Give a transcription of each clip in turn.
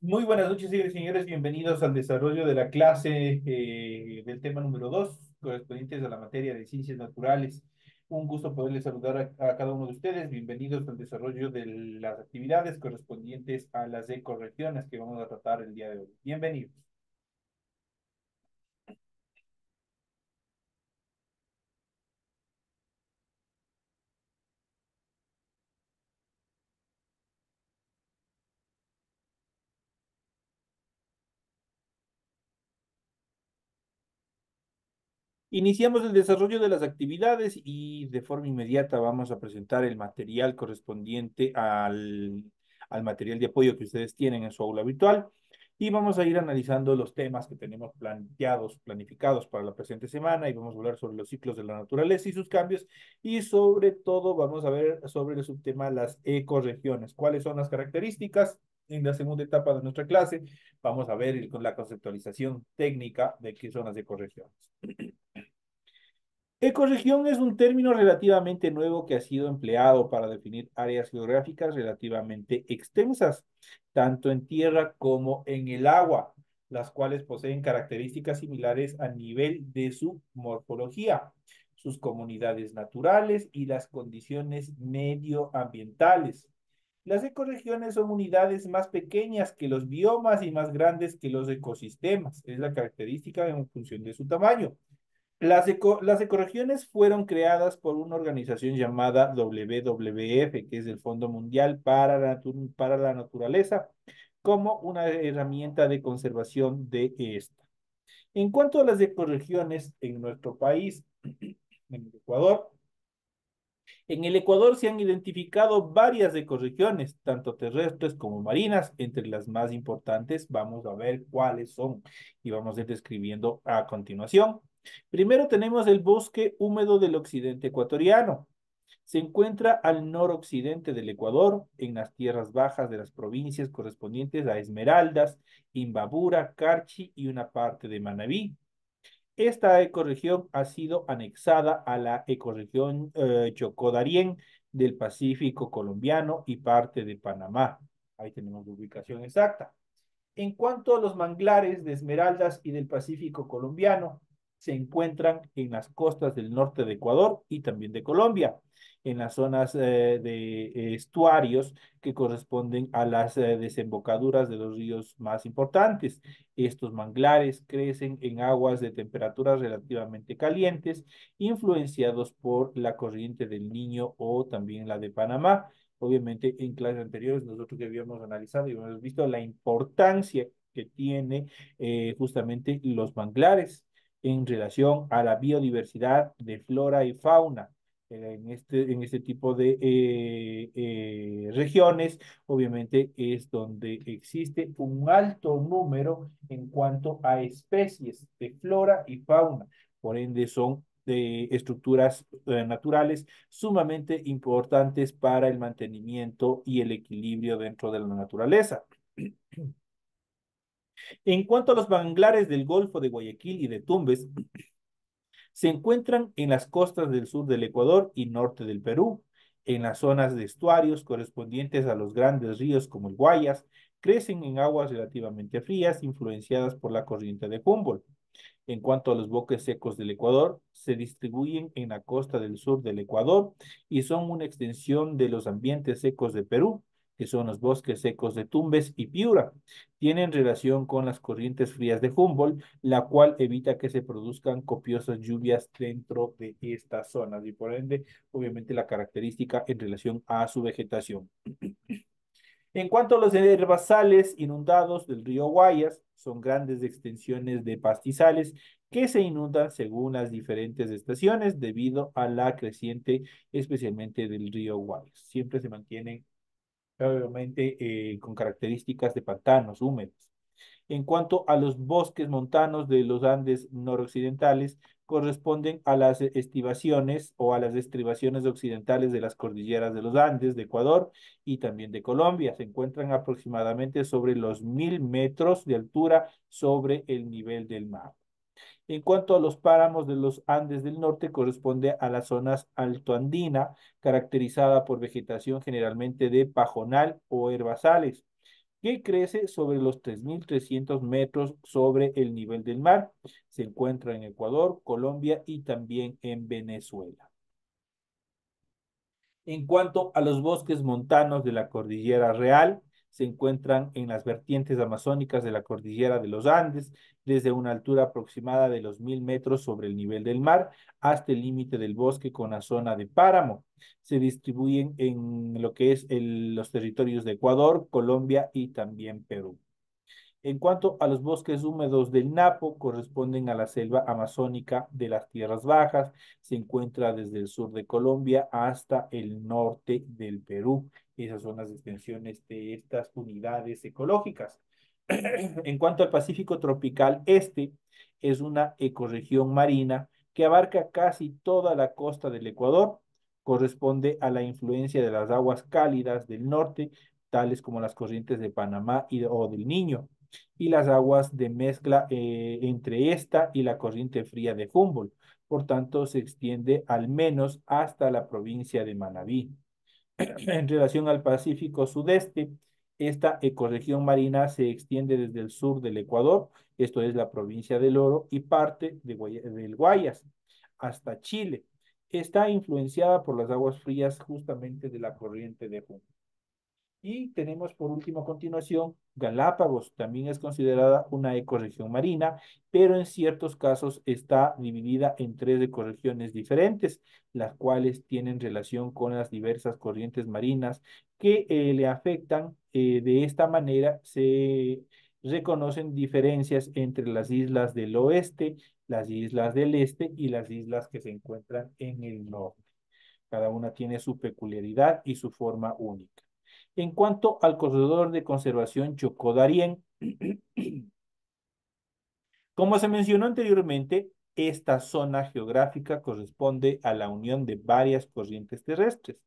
Muy buenas noches, señores y señores. Bienvenidos al desarrollo de la clase del tema número 2, correspondientes a la materia de ciencias naturales. Un gusto poderles saludar a cada uno de ustedes. Bienvenidos al desarrollo de las actividades correspondientes a las ecorregiones que vamos a tratar el día de hoy. Bienvenidos. Iniciamos el desarrollo de las actividades y de forma inmediata vamos a presentar el material correspondiente al material de apoyo que ustedes tienen en su aula virtual y vamos a ir analizando los temas que tenemos planteados, planificados para la presente semana y vamos a hablar sobre los ciclos de la naturaleza y sus cambios y sobre todo vamos a ver sobre el subtema las ecorregiones, cuáles son las características. En la segunda etapa de nuestra clase vamos a ver con la conceptualización técnica de qué son las ecorregiones. Ecorregión es un término relativamente nuevo que ha sido empleado para definir áreas geográficas relativamente extensas, tanto en tierra como en el agua, las cuales poseen características similares a nivel de su morfología, sus comunidades naturales y las condiciones medioambientales. Las ecorregiones son unidades más pequeñas que los biomas y más grandes que los ecosistemas. Es la característica en función de su tamaño. Las ecorregiones fueron creadas por una organización llamada WWF, que es el Fondo Mundial para la Naturaleza, como una herramienta de conservación de esta. En cuanto a las ecorregiones en nuestro país, en el Ecuador, en el Ecuador se han identificado varias ecorregiones, tanto terrestres como marinas. Entre las más importantes, vamos a ver cuáles son y vamos a ir describiendo a continuación. Primero tenemos el bosque húmedo del occidente ecuatoriano. Se encuentra al noroccidente del Ecuador, en las tierras bajas de las provincias correspondientes a Esmeraldas, Imbabura, Carchi y una parte de Manabí. Esta ecorregión ha sido anexada a la ecorregión Chocó-Darién del Pacífico colombiano y parte de Panamá. Ahí tenemos la ubicación exacta. En cuanto a los manglares de Esmeraldas y del Pacífico colombiano, se encuentran en las costas del norte de Ecuador y también de Colombia, en las zonas de estuarios que corresponden a las desembocaduras de los ríos más importantes. Estos manglares crecen en aguas de temperaturas relativamente calientes, influenciados por la corriente del Niño o también la de Panamá. Obviamente, en clases anteriores nosotros ya habíamos analizado y hemos visto la importancia que tiene justamente los manglares en relación a la biodiversidad de flora y fauna. En este tipo de regiones, obviamente es donde existe un alto número en cuanto a especies de flora y fauna. Por ende, son de estructuras naturales sumamente importantes para el mantenimiento y el equilibrio dentro de la naturaleza. En cuanto a los manglares del Golfo de Guayaquil y de Tumbes, se encuentran en las costas del sur del Ecuador y norte del Perú, en las zonas de estuarios correspondientes a los grandes ríos como el Guayas, crecen en aguas relativamente frías influenciadas por la corriente de Humboldt. En cuanto a los bosques secos del Ecuador, se distribuyen en la costa del sur del Ecuador y son una extensión de los ambientes secos de Perú, que son los bosques secos de Tumbes y Piura. Tienen relación con las corrientes frías de Humboldt, la cual evita que se produzcan copiosas lluvias dentro de estas zonas y por ende, obviamente, la característica en relación a su vegetación. En cuanto a los herbazales inundados del río Guayas, son grandes extensiones de pastizales que se inundan según las diferentes estaciones debido a la creciente, especialmente del río Guayas. Siempre se mantienen, obviamente, con características de pantanos húmedos. En cuanto a los bosques montanos de los Andes noroccidentales, corresponden a las estivaciones o a las estribaciones occidentales de las cordilleras de los Andes de Ecuador y también de Colombia. Se encuentran aproximadamente sobre los 1000 metros de altura sobre el nivel del mar. En cuanto a los páramos de los Andes del norte, corresponde a las zonas altoandina, caracterizada por vegetación generalmente de pajonal o herbazales. que crece sobre los 3.300 metros sobre el nivel del mar. Se encuentra en Ecuador, Colombia y también en Venezuela. En cuanto a los bosques montanos de la Cordillera Real, se encuentran en las vertientes amazónicas de la Cordillera de los Andes, desde una altura aproximada de los 1.000 metros sobre el nivel del mar hasta el límite del bosque con la zona de páramo. Se distribuyen en lo que es los territorios de Ecuador, Colombia y también Perú. En cuanto a los bosques húmedos del Napo, corresponden a la selva amazónica de las tierras bajas. Se encuentra desde el sur de Colombia hasta el norte del Perú. Esas son las extensiones de estas unidades ecológicas. En cuanto al Pacífico tropical este, es una ecorregión marina que abarca casi toda la costa del Ecuador. Corresponde a la influencia de las aguas cálidas del norte, tales como las corrientes de Panamá o del Niño, y las aguas de mezcla entre esta y la corriente fría de Humboldt. Por tanto, se extiende al menos hasta la provincia de Manabí. En relación al Pacífico Sudeste, esta ecorregión marina se extiende desde el sur del Ecuador, esto es la provincia del Oro, y parte del Guayas hasta Chile. Está influenciada por las aguas frías justamente de la corriente de Humboldt. Y tenemos por último a continuación Galápagos, también es considerada una ecorregión marina, pero en ciertos casos está dividida en tres ecorregiones diferentes, las cuales tienen relación con las diversas corrientes marinas que le afectan. De esta manera se reconocen diferencias entre las islas del oeste, las islas del este y las islas que se encuentran en el norte. Cada una tiene su peculiaridad y su forma única. En cuanto al corredor de conservación Chocó-Darién, como se mencionó anteriormente, esta zona geográfica corresponde a la unión de varias corrientes terrestres.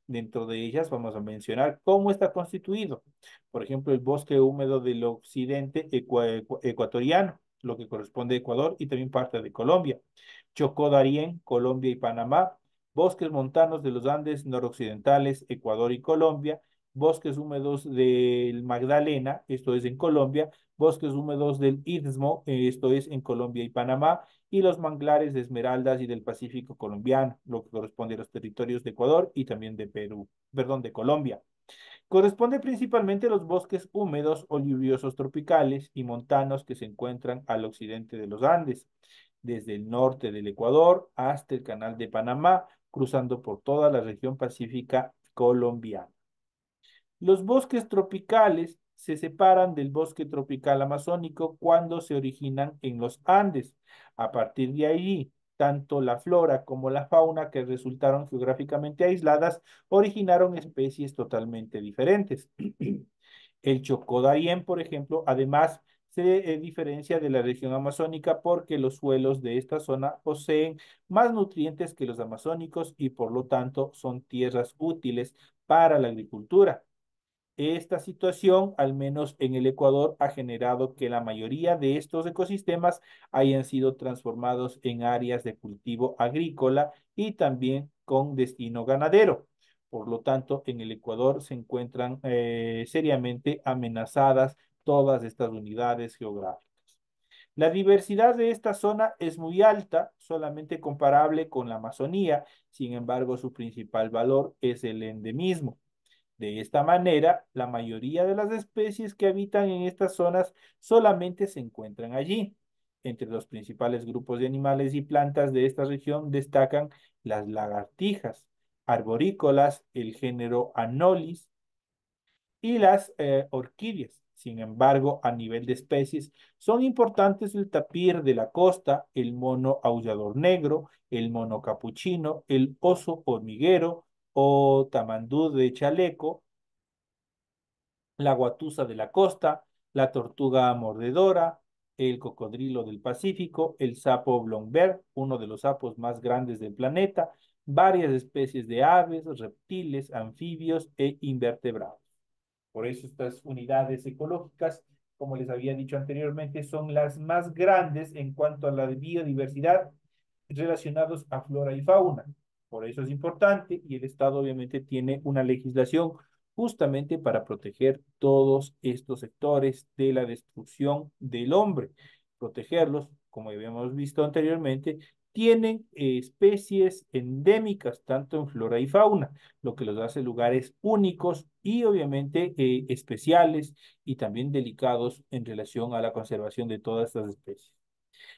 Dentro de ellas vamos a mencionar cómo está constituido. Por ejemplo, el bosque húmedo del occidente ecuatoriano, lo que corresponde a Ecuador y también parte de Colombia. Chocó Darién, Colombia y Panamá. Bosques montanos de los Andes noroccidentales, Ecuador y Colombia. Bosques húmedos del Magdalena, esto es en Colombia, bosques húmedos del Istmo, esto es en Colombia y Panamá, y los manglares de Esmeraldas y del Pacífico colombiano, lo que corresponde a los territorios de Ecuador y también de Perú, perdón, de Colombia. Corresponde principalmente a los bosques húmedos o lluviosos tropicales y montanos que se encuentran al occidente de los Andes, desde el norte del Ecuador hasta el Canal de Panamá, cruzando por toda la región pacífica colombiana. Los bosques tropicales se separan del bosque tropical amazónico cuando se originan en los Andes. A partir de allí, tanto la flora como la fauna que resultaron geográficamente aisladas originaron especies totalmente diferentes. El Chocó Darién, por ejemplo, además se diferencia de la región amazónica porque los suelos de esta zona poseen más nutrientes que los amazónicos y por lo tanto son tierras útiles para la agricultura. Esta situación, al menos en el Ecuador, ha generado que la mayoría de estos ecosistemas hayan sido transformados en áreas de cultivo agrícola y también con destino ganadero. Por lo tanto, en el Ecuador se encuentran seriamente amenazadas todas estas unidades geográficas. La diversidad de esta zona es muy alta, solamente comparable con la Amazonía. Sin embargo, su principal valor es el endemismo. De esta manera, la mayoría de las especies que habitan en estas zonas solamente se encuentran allí. Entre los principales grupos de animales y plantas de esta región destacan las lagartijas arborícolas, el género Anolis y las orquídeas. Sin embargo, a nivel de especies, son importantes el tapir de la costa, el mono aullador negro, el mono capuchino, el oso hormiguero o tamandú de chaleco, la guatusa de la costa, la tortuga mordedora, el cocodrilo del Pacífico, el sapo blomberg, uno de los sapos más grandes del planeta, varias especies de aves, reptiles, anfibios e invertebrados. Por eso estas unidades ecológicas, como les había dicho anteriormente, son las más grandes en cuanto a la biodiversidad relacionados a flora y fauna. Por eso es importante y el Estado obviamente tiene una legislación justamente para proteger todos estos sectores de la destrucción del hombre. Protegerlos, como habíamos visto anteriormente, tienen especies endémicas, tanto en flora y fauna, lo que los hace lugares únicos y obviamente especiales y también delicados en relación a la conservación de todas estas especies.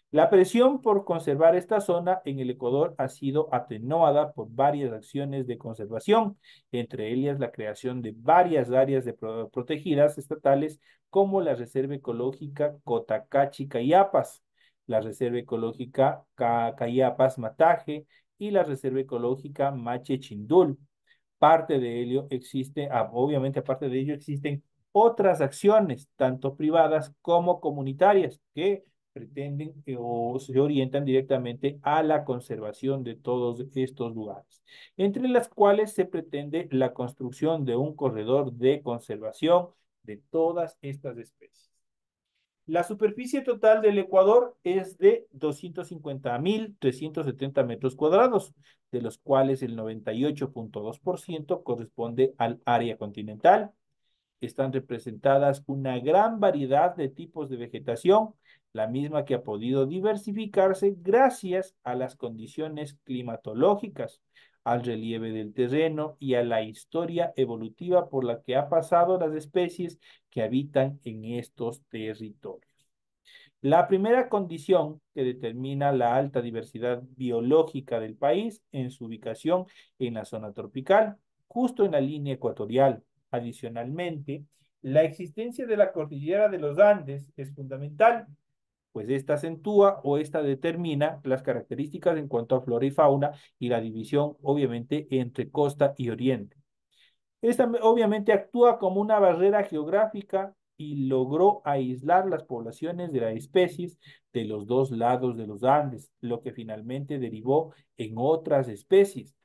La presión por conservar esta zona en el Ecuador ha sido atenuada por varias acciones de conservación, entre ellas la creación de varias áreas protegidas estatales como la Reserva Ecológica Cotacachi-Cayapas, la Reserva Ecológica Cayapas-Mataje y la Reserva Ecológica Mache-Chindul. Parte de ello existe, obviamente aparte de ello existen otras acciones, tanto privadas como comunitarias, que pretenden o se orientan directamente a la conservación de todos estos lugares, entre las cuales se pretende la construcción de un corredor de conservación de todas estas especies. La superficie total del Ecuador es de 250.370 metros cuadrados, de los cuales el 98,2% corresponde al área continental. Están representadas una gran variedad de tipos de vegetación, la misma que ha podido diversificarse gracias a las condiciones climatológicas, al relieve del terreno y a la historia evolutiva por la que han pasado las especies que habitan en estos territorios. La primera condición que determina la alta diversidad biológica del país en su ubicación en la zona tropical, justo en la línea ecuatorial. Adicionalmente, la existencia de la cordillera de los Andes es fundamental, pues esta acentúa o esta determina las características en cuanto a flora y fauna y la división, obviamente, entre costa y oriente. Esta obviamente actúa como una barrera geográfica y logró aislar las poblaciones de las especies de los dos lados de los Andes, lo que finalmente derivó en otras especies.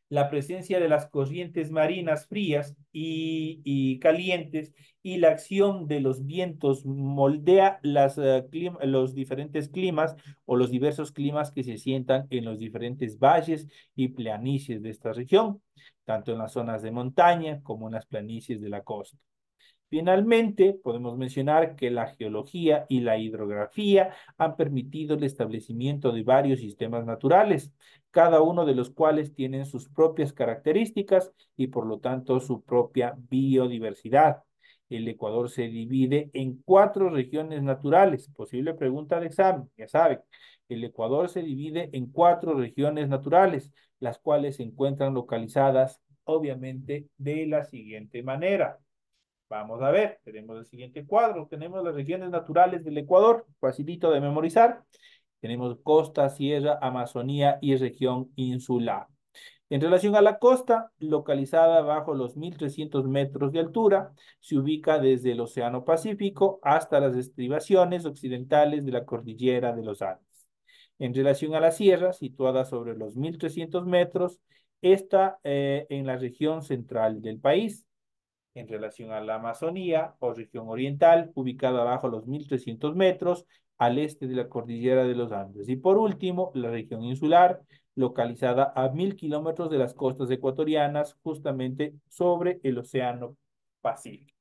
La presencia de las corrientes marinas frías y calientes y la acción de los vientos moldea los diferentes climas o los diversos climas que se sientan en los diferentes valles y planicies de esta región, tanto en las zonas de montaña como en las planicies de la costa. Finalmente, podemos mencionar que la geología y la hidrografía han permitido el establecimiento de varios sistemas naturales, cada uno de los cuales tienen sus propias características y por lo tanto su propia biodiversidad. El Ecuador se divide en cuatro regiones naturales. Posible pregunta de examen, ya saben. El Ecuador se divide en cuatro regiones naturales, las cuales se encuentran localizadas, obviamente, de la siguiente manera. Vamos a ver, tenemos el siguiente cuadro. Tenemos las regiones naturales del Ecuador, facilito de memorizar. Tenemos costa, sierra, Amazonía y región insular. En relación a la costa, localizada bajo los 1.300 metros de altura, se ubica desde el Océano Pacífico hasta las estribaciones occidentales de la cordillera de los Andes. En relación a la sierra, situada sobre los 1.300 metros, está en la región central del país. En relación a la Amazonía o región oriental, ubicada bajo los 1.300 metros al este de la cordillera de los Andes. Y por último, la región insular, localizada a 1.000 kilómetros de las costas ecuatorianas, justamente sobre el Océano Pacífico.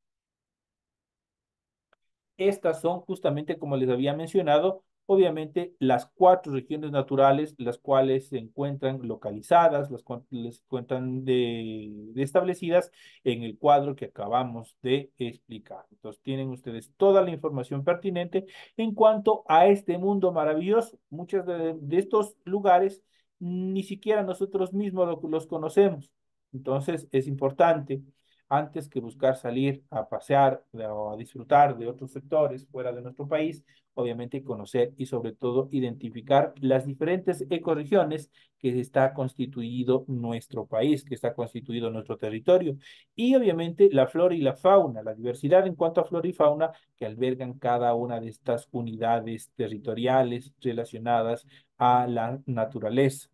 Estas son justamente, como les había mencionado, obviamente las cuatro regiones naturales, las cuales se encuentran localizadas, las cuales se encuentran establecidas en el cuadro que acabamos de explicar. Entonces, tienen ustedes toda la información pertinente en cuanto a este mundo maravilloso. Muchos de estos lugares ni siquiera nosotros mismos los conocemos. Entonces, es importante antes que buscar salir a pasear o a disfrutar de otros sectores fuera de nuestro país, obviamente conocer y sobre todo identificar las diferentes ecorregiones que está constituido nuestro país, que está constituido nuestro territorio y obviamente la flora y la fauna, la diversidad en cuanto a flora y fauna que albergan cada una de estas unidades territoriales relacionadas a la naturaleza.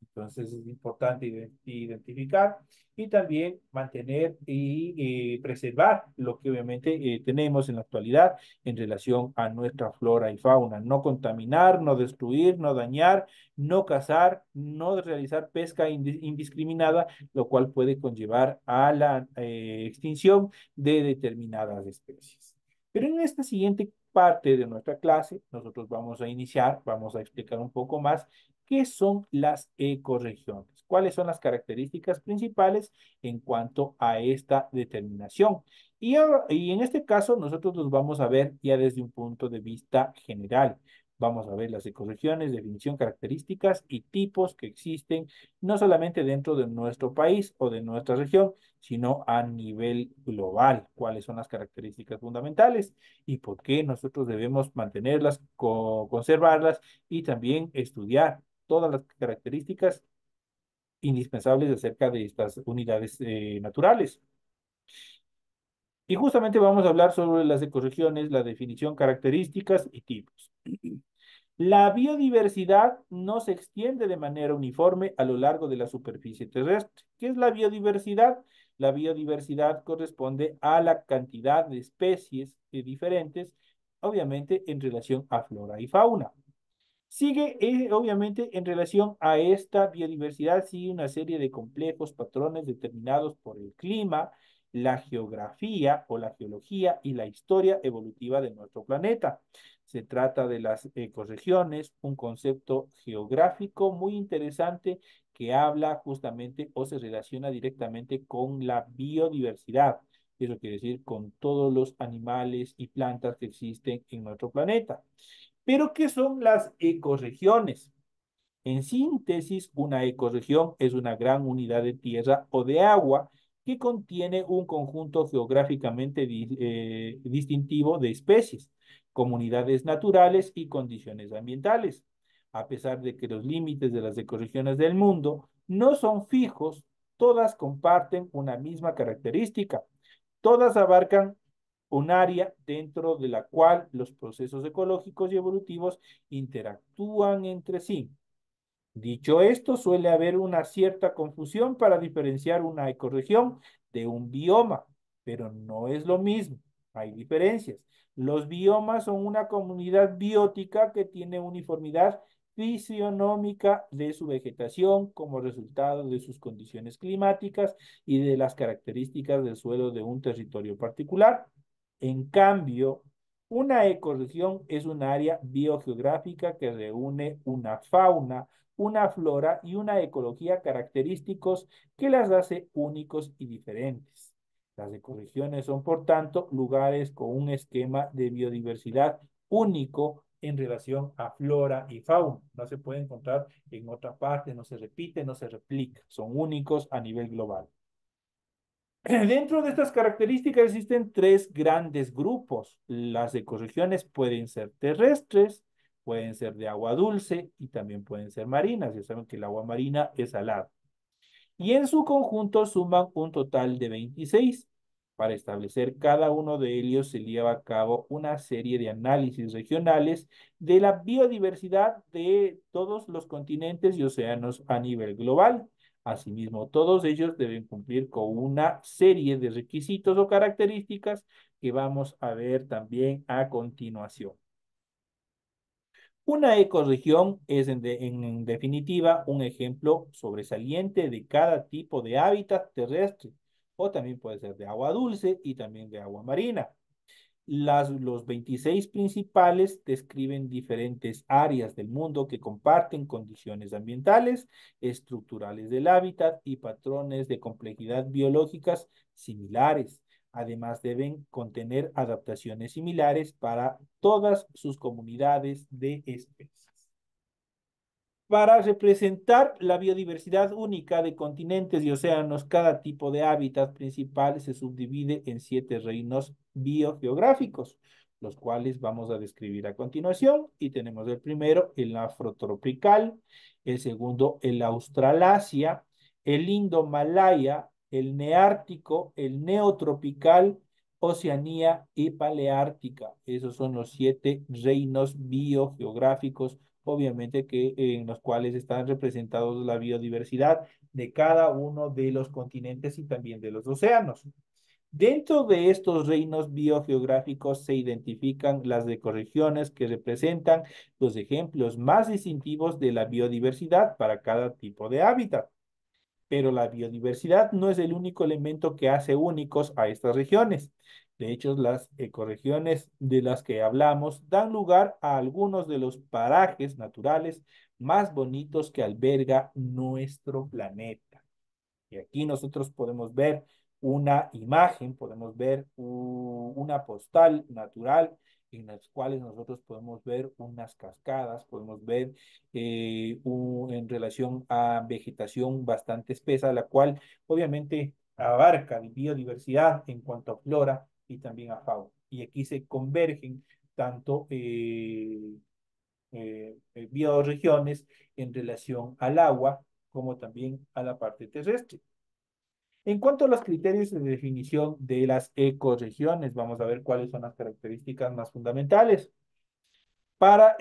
Entonces es importante identificar y también mantener y preservar lo que obviamente tenemos en la actualidad en relación a nuestra flora y fauna. No contaminar, no destruir, no dañar, no cazar, no realizar pesca indiscriminada, lo cual puede conllevar a la extinción de determinadas especies. Pero en esta siguiente parte de nuestra clase, nosotros vamos a iniciar, vamos a explicar un poco más qué son las ecorregiones, cuáles son las características principales en cuanto a esta determinación. Y en este caso, nosotros los vamos a ver ya desde un punto de vista general. Vamos a ver las ecorregiones, definición, características y tipos que existen no solamente dentro de nuestro país o de nuestra región, sino a nivel global. ¿Cuáles son las características fundamentales y por qué nosotros debemos mantenerlas, conservarlas y también estudiar todas las características indispensables acerca de estas unidades naturales? Y justamente vamos a hablar sobre las ecorregiones, la definición, características y tipos. La biodiversidad no se extiende de manera uniforme a lo largo de la superficie terrestre. ¿Qué es la biodiversidad? La biodiversidad corresponde a la cantidad de especies diferentes, obviamente en relación a flora y fauna. Sigue, obviamente, en relación a esta biodiversidad, sigue una serie de complejos patrones determinados por el clima, la geografía o la geología y la historia evolutiva de nuestro planeta. Se trata de las ecorregiones, un concepto geográfico muy interesante que habla justamente o se relaciona directamente con la biodiversidad. Eso quiere decir con todos los animales y plantas que existen en nuestro planeta. Pero, ¿qué son las ecorregiones? En síntesis, una ecorregión es una gran unidad de tierra o de agua que contiene un conjunto geográficamente distintivo de especies, comunidades naturales y condiciones ambientales. A pesar de que los límites de las ecorregiones del mundo no son fijos, todas comparten una misma característica. Todas abarcan un área dentro de la cual los procesos ecológicos y evolutivos interactúan entre sí. Dicho esto, suele haber una cierta confusión para diferenciar una ecorregión de un bioma, pero no es lo mismo. Hay diferencias. Los biomas son una comunidad biótica que tiene uniformidad fisionómica de su vegetación como resultado de sus condiciones climáticas y de las características del suelo de un territorio particular. En cambio, una ecorregión es un área biogeográfica que reúne una fauna, una flora y una ecología característicos que las hace únicos y diferentes. Las ecorregiones son, por tanto, lugares con un esquema de biodiversidad único en relación a flora y fauna. No se puede encontrar en otra parte, no se repite, no se replica. Son únicos a nivel global. Dentro de estas características existen tres grandes grupos. Las ecorregiones pueden ser terrestres, pueden ser de agua dulce y también pueden ser marinas. Ya saben que el agua marina es salada. Y en su conjunto suman un total de 26. Para establecer cada uno de ellos se lleva a cabo una serie de análisis regionales de la biodiversidad de todos los continentes y océanos a nivel global. Asimismo, todos ellos deben cumplir con una serie de requisitos o características que vamos a ver también a continuación. Una ecorregión es en definitiva un ejemplo sobresaliente de cada tipo de hábitat terrestre, o también puede ser de agua dulce y también de agua marina. Los 26 principales describen diferentes áreas del mundo que comparten condiciones ambientales, estructurales del hábitat y patrones de complejidad biológicas similares. Además, deben contener adaptaciones similares para todas sus comunidades de especies. Para representar la biodiversidad única de continentes y océanos, cada tipo de hábitat principal se subdivide en 7 reinos biogeográficos, los cuales vamos a describir a continuación. Y tenemos el primero, el afrotropical, el segundo, el australasia, el indomalaya, el neártico, el neotropical, Oceanía y Paleártica. Esos son los 7 reinos biogeográficos obviamente que en los cuales están representados la biodiversidad de cada uno de los continentes y también de los océanos. Dentro de estos reinos biogeográficos se identifican las ecorregiones que representan los ejemplos más distintivos de la biodiversidad para cada tipo de hábitat. Pero la biodiversidad no es el único elemento que hace únicos a estas regiones. De hecho, las ecorregiones de las que hablamos dan lugar a algunos de los parajes naturales más bonitos que alberga nuestro planeta. Y aquí nosotros podemos ver una imagen, podemos ver una postal natural en las cuales nosotros podemos ver unas cascadas, podemos ver en relación a vegetación bastante espesa, la cual obviamente abarca biodiversidad en cuanto a flora y también a fauna. Y aquí se convergen tanto bioregiones en relación al agua como también a la parte terrestre. En cuanto a los criterios de definición de las ecorregiones, vamos a ver cuáles son las características más fundamentales. Para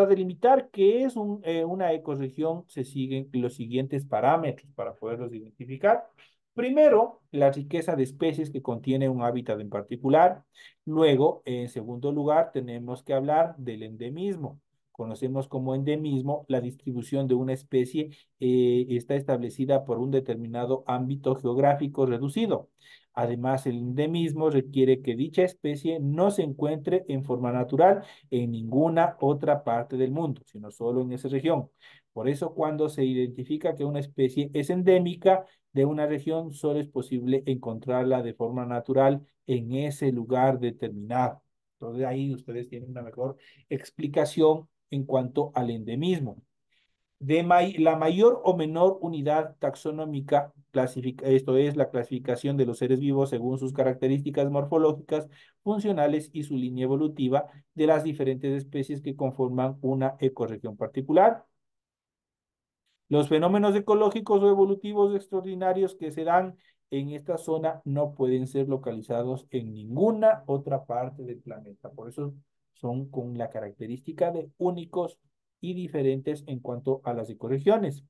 delimitar qué es una ecorregión, se siguen los siguientes parámetros para poderlos identificar. Primero, la riqueza de especies que contiene un hábitat en particular. Luego, en segundo lugar, tenemos que hablar del endemismo. Conocemos como endemismo la distribución de una especie está establecida por un determinado ámbito geográfico reducido. Además, el endemismo requiere que dicha especie no se encuentre en forma natural en ninguna otra parte del mundo, sino solo en esa región. Por eso, cuando se identifica que una especie es endémica de una región, solo es posible encontrarla de forma natural en ese lugar determinado. Entonces, ahí ustedes tienen una mejor explicación en cuanto al endemismo la mayor o menor unidad taxonómica, esto es la clasificación de los seres vivos según sus características morfológicas, funcionales y su línea evolutiva de las diferentes especies que conforman una ecorregión particular. Los fenómenos ecológicos o evolutivos extraordinarios que se dan en esta zona no pueden ser localizados en ninguna otra parte del planeta. Por eso son con la característica de únicos y diferentes en cuanto a las ecorregiones.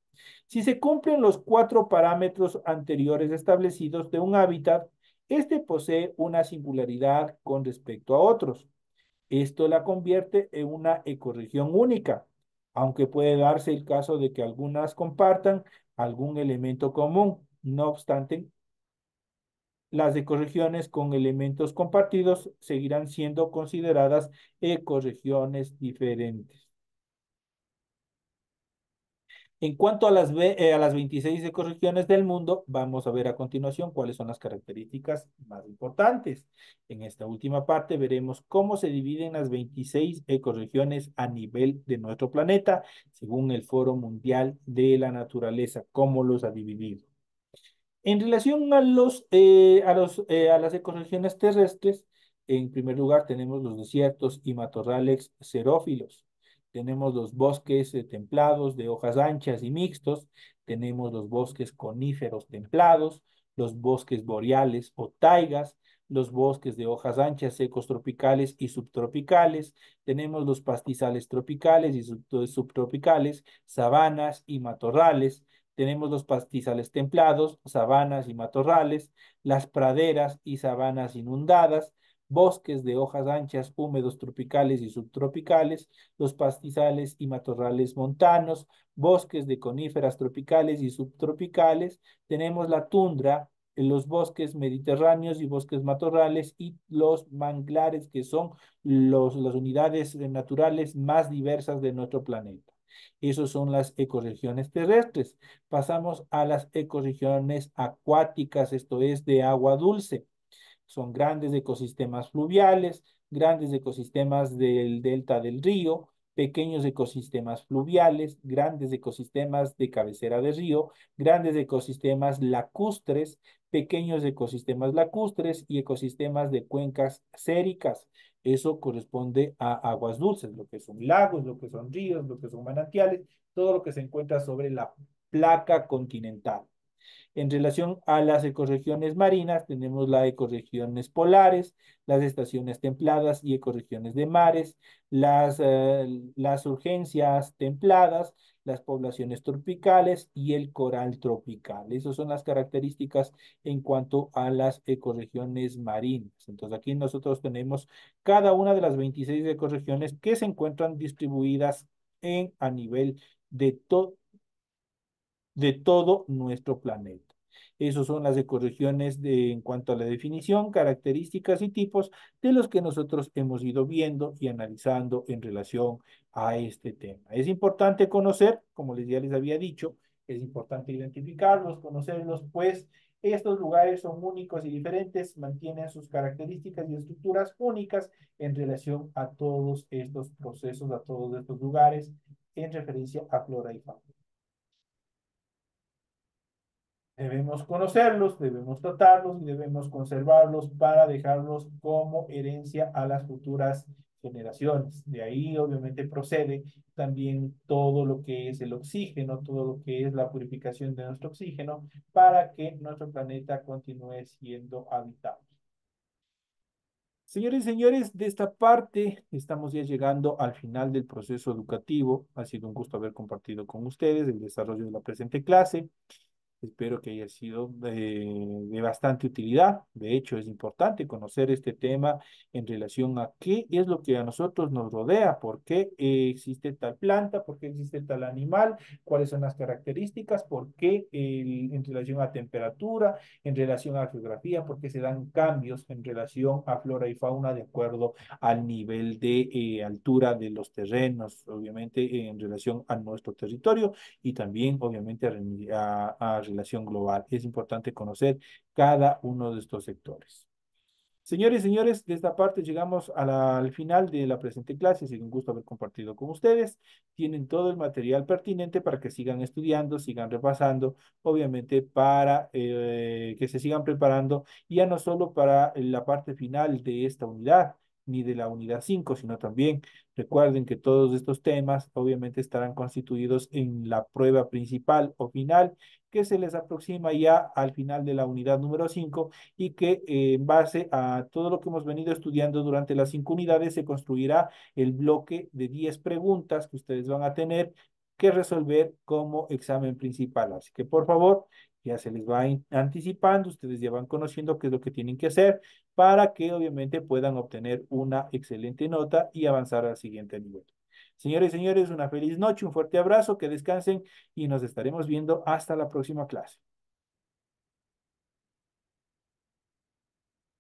Si se cumplen los cuatro parámetros anteriores establecidos de un hábitat, este posee una singularidad con respecto a otros. Esto la convierte en una ecorregión única, aunque puede darse el caso de que algunas compartan algún elemento común. No obstante, las ecorregiones con elementos compartidos seguirán siendo consideradas ecorregiones diferentes. En cuanto a las 26 ecorregiones del mundo, vamos a ver a continuación cuáles son las características más importantes. En esta última parte veremos cómo se dividen las 26 ecorregiones a nivel de nuestro planeta, según el Foro Mundial de la Naturaleza, cómo los ha dividido. En relación a las ecorregiones terrestres, en primer lugar tenemos los desiertos y matorrales xerófilos, tenemos los bosques templados de hojas anchas y mixtos, tenemos los bosques coníferos templados, los bosques boreales o taigas, los bosques de hojas anchas secos tropicales y subtropicales, tenemos los pastizales tropicales y subtropicales, sabanas y matorrales, tenemos los pastizales templados, sabanas y matorrales, las praderas y sabanas inundadas, bosques de hojas anchas, húmedos tropicales y subtropicales, los pastizales y matorrales montanos, bosques de coníferas tropicales y subtropicales, tenemos la tundra, los bosques mediterráneos y bosques matorrales y los manglares, que son las unidades naturales más diversas de nuestro planeta. Esas son las ecorregiones terrestres. Pasamos a las ecorregiones acuáticas, esto es de agua dulce. Son grandes ecosistemas fluviales, grandes ecosistemas del delta del río, pequeños ecosistemas fluviales, grandes ecosistemas de cabecera de río, grandes ecosistemas lacustres, pequeños ecosistemas lacustres y ecosistemas de cuencas séricas. Eso corresponde a aguas dulces, lo que son lagos, lo que son ríos, lo que son manantiales, todo lo que se encuentra sobre la placa continental. En relación a las ecorregiones marinas, tenemos las ecorregiones polares, las estaciones templadas y ecorregiones de mares, las urgencias templadas, las poblaciones tropicales y el coral tropical. Esas son las características en cuanto a las ecorregiones marinas. Entonces aquí nosotros tenemos cada una de las 26 ecorregiones que se encuentran distribuidas a nivel de, de todo nuestro planeta. Esas son las ecorregiones en cuanto a la definición, características y tipos de los que nosotros hemos ido viendo y analizando en relación a este tema. Es importante conocer, como ya les había dicho, es importante identificarlos, conocerlos, pues estos lugares son únicos y diferentes, mantienen sus características y estructuras únicas en relación a todos estos procesos, a todos estos lugares en referencia a flora y fauna. Debemos conocerlos, debemos tratarlos y debemos conservarlos para dejarlos como herencia a las futuras generaciones. De ahí obviamente procede también todo lo que es el oxígeno, todo lo que es la purificación de nuestro oxígeno para que nuestro planeta continúe siendo habitable. Señores y señores, de esta parte estamos ya llegando al final del proceso educativo. Ha sido un gusto haber compartido con ustedes el desarrollo de la presente clase. Espero que haya sido de bastante utilidad. De hecho, es importante conocer este tema en relación a qué es lo que a nosotros nos rodea, por qué existe tal planta, por qué existe tal animal, cuáles son las características, por qué en relación a temperatura, en relación a geografía, por qué se dan cambios en relación a flora y fauna de acuerdo al nivel de altura de los terrenos, obviamente en relación a nuestro territorio y también, obviamente, a relación global. Es importante conocer cada uno de estos sectores. Señores y señores, de esta parte llegamos al final de la presente clase. Ha sido un gusto haber compartido con ustedes. Tienen todo el material pertinente para que sigan estudiando, sigan repasando, obviamente para que se sigan preparando, ya no solo para la parte final de esta unidad, ni de la unidad 5 sino también recuerden que todos estos temas obviamente estarán constituidos en la prueba principal o final que se les aproxima ya al final de la unidad número 5 y que en base a todo lo que hemos venido estudiando durante las 5 unidades se construirá el bloque de 10 preguntas que ustedes van a tener que resolver como examen principal. Así que por favor, ya se les va anticipando, ustedes ya van conociendo qué es lo que tienen que hacer para que obviamente puedan obtener una excelente nota y avanzar al siguiente nivel. Señores y señores, una feliz noche, un fuerte abrazo, que descansen y nos estaremos viendo hasta la próxima clase.